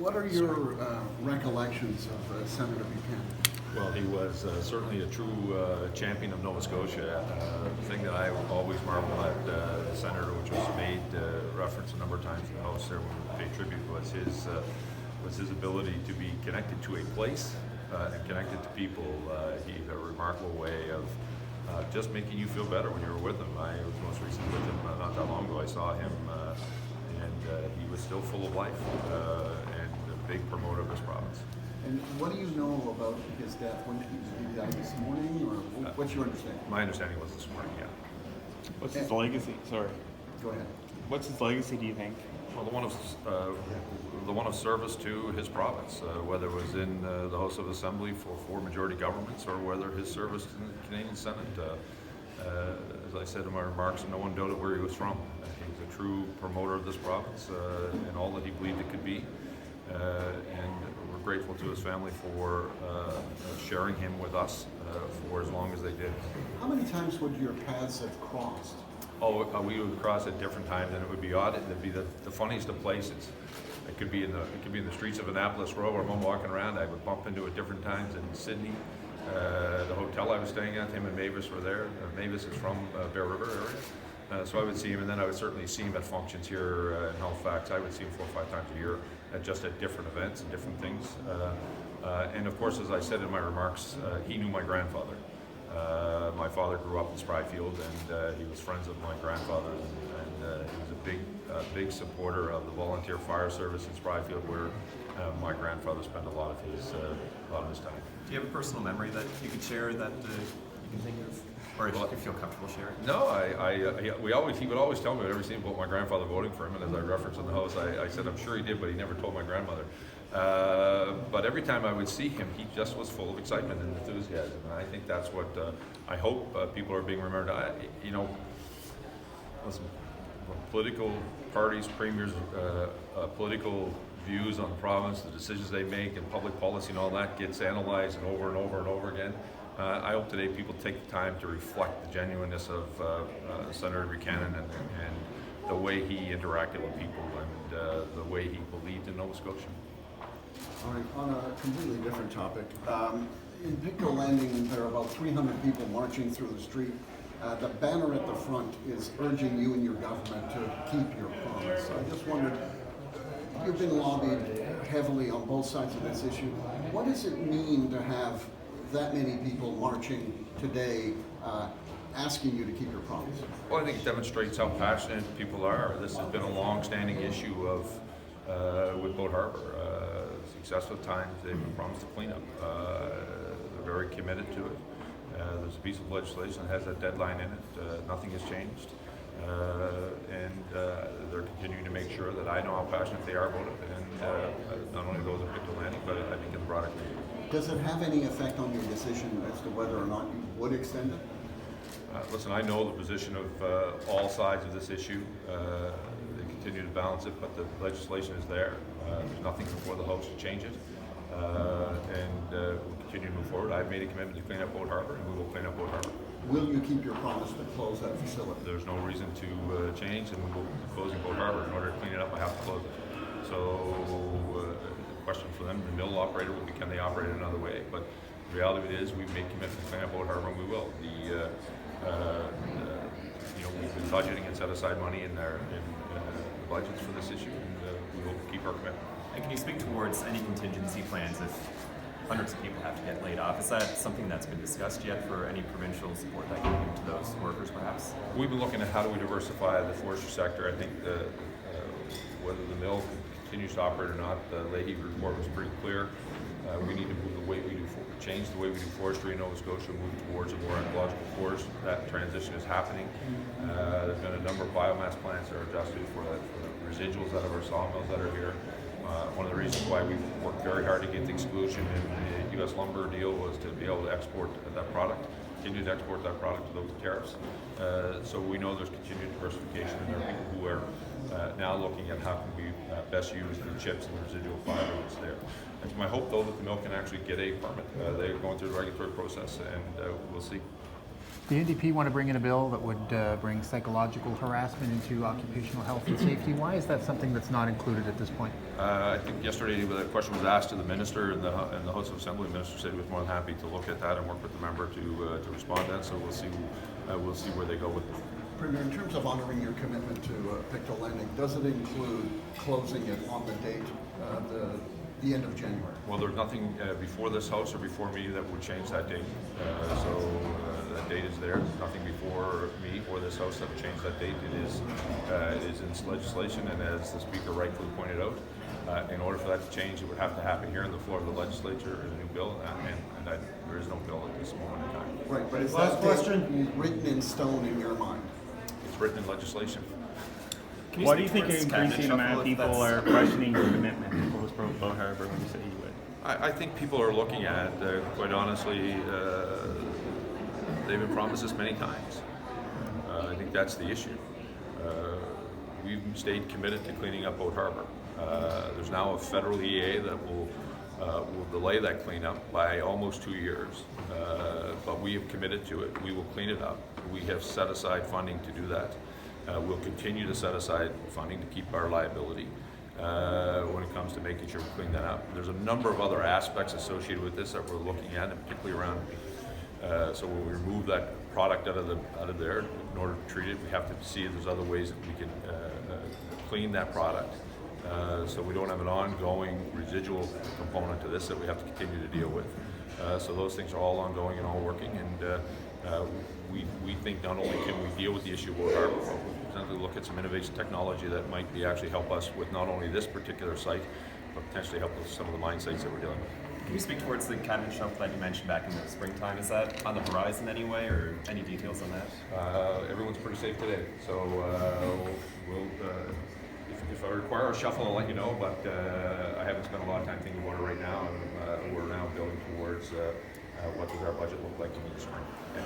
What are your recollections of Senator Buchanan? Well, he was certainly a true champion of Nova Scotia. The thing that I always marvel at the senator, which was made reference a number of times in the House there when we paid tribute, was his ability to be connected to a place and connected to people. He had a remarkable way of just making you feel better when you were with him. I was most recently with him not that long ago. I saw him and he was still full of life and a big promoter of this province. And what do you know about his death? When did he die this morning, or what's your understanding? My understanding was this morning, yeah. What's his legacy? Sorry. Go ahead. What's his legacy, do you think? Well, the one of service to his province, whether it was in the House of Assembly for four majority governments, or whether his service in the Canadian Senate. As I said in my remarks, no one doubted where he was from. He was a true promoter of this province and all that he believed it could be. And we're grateful to his family for sharing him with us for as long as they did. How many times would your paths have crossed? Oh, we would cross at different times, and it would be odd. It'd be the funniest of places. It could be in the streets of Annapolis Row, where I'm walking around. I would bump into it different times in Sydney. The hotel I was staying at, him and Mavis were there. Mavis is from Bear River area. So I would see him, and then I would certainly see him at functions here in Halifax. I would see him 4 or 5 times a year, just at different events and different things. And of course, as I said in my remarks, he knew my grandfather. My father grew up in Spryfield, and he was friends with my grandfather, and he was a big supporter of the volunteer fire service in Spryfield, where my grandfather spent a lot of his time. Do you have a personal memory that you could share that you can think of? Or if you feel comfortable sharing? No, he would always tell me whenever he seen about my grandfather voting for him, and as I referenced in the House, I said I'm sure he did, but he never told my grandmother. But every time I would see him, he just was full of excitement and enthusiasm, and I think that's what I hope people are being remembered. Listen, political parties, premiers, political views on the province, the decisions they make, and public policy and all that gets analyzed and over and over and over again. I hope today people take the time to reflect the genuineness of Senator Buchanan and the way he interacted with people and the way he believed in Nova Scotia. All right, on a completely different topic. In Pictou Landing, there are about 300 people marching through the street. The banner at the front is urging you and your government to keep your promise. I just wondered, you've been lobbied heavily on both sides of this issue. What does it mean to have that many people marching today asking you to keep your promise? Well, I think it demonstrates how passionate people are. This has been a long-standing issue of with Boat Harbour. Successive times they've promised to clean up. They're very committed to it. There's a piece of legislation that has a deadline in it. Nothing has changed. And they're continuing to make sure that I know how passionate they are about it, and not only those at Pictou Landing, but I think in the broader community. Does it have any effect on your decision as to whether or not you would extend it? Listen, I know the position of all sides of this issue. They continue to balance it, but the legislation is there. There's nothing before the House to change it. And we'll continue to move forward. I've made a commitment to clean up Boat Harbour, and we will clean up Boat Harbour. Will you keep your promise to close that facility? There's no reason to change, and we will be closing Boat Harbour. In order to clean it up, I have to close it. So, question for them, the mill operator will be, can they operate it another way? But the reality of it is, we've made commitments to clean up Boat Harbour, and we will. We've been budgeting and set aside money in the budgets for this issue, and we will keep our commitment. And can you speak towards any contingency plans if hundreds of people have to get laid off? Is that something that's been discussed yet for any provincial support that can be given to those workers, perhaps? We've been looking at how do we diversify the forestry sector. I think whether the mill continues to operate or not, the Leahy report was pretty clear. We need to move the way we do, change the way we do forestry in Nova Scotia, move towards a more ecological forest. That transition is happening. There's been a number of biomass plants that are adjusted for the residuals out of our sawmills that are here. One of the reasons why we've worked very hard to get the exclusion in the U.S. lumber deal was to be able to export that product, continue to export that product without the tariffs. So we know there's continued diversification, and there are people who are now looking at how can we best use the chips and the residual fiber that's there. It's my hope, though, that the mill can actually get a permit. They're going through the regulatory process, and we'll see. The NDP want to bring in a bill that would bring psychological harassment into occupational health and safety. Why is that something that's not included at this point? I think yesterday the question was asked to the minister, and the House of Assembly minister said he was more than happy to look at that and work with the member to respond to that. So we'll see where they go with it. Premier, in terms of honoring your commitment to Pictou Landing, does it include closing it on the date, the end of January? Well, there's nothing before this House or before me that would change that date. So that date is there. There's nothing before me or this House that would change that date. It is in legislation, and as the Speaker rightfully pointed out, in order for that to change, it would have to happen here on the floor of the legislature as a new bill, and there is no bill at this moment in time. Right, but is Last that question. date written in stone in your mind? It's written in legislation. Can Why do you speak think an towards increasing cabinet amount of shuffle if people that's- are questioning your commitment to close Boat Harbour when you say you would? I think people are looking at, quite honestly, they've been promised this many times. I think that's the issue. We've stayed committed to cleaning up Boat Harbour. There's now a federal EA that will delay that cleanup by almost 2 years, but we have committed to it. We will clean it up. We have set aside funding to do that. We'll continue to set aside funding to keep our liability when it comes to making sure we clean that up. There's a number of other aspects associated with this that we're looking at, and particularly around. So when we remove that product out of there, in order to treat it, we have to see if there's other ways that we can clean that product. So we don't have an ongoing residual component to this that we have to continue to deal with. So those things are all ongoing and all working, and we think not only can we deal with the issue of Boat Harbour, but we potentially look at some innovation technology that might be actually help us with not only this particular site, but potentially help with some of the mine sites that we're dealing with. Can you speak towards the cabinet shuffle that you mentioned back in the springtime? Is that on the horizon anyway, or any details on that? Everyone's pretty safe today, so we'll. If I require a shuffle, I'll let you know, but I haven't spent a lot of time thinking about it right now, and we're now building towards what does our budget look like in the spring. Yeah.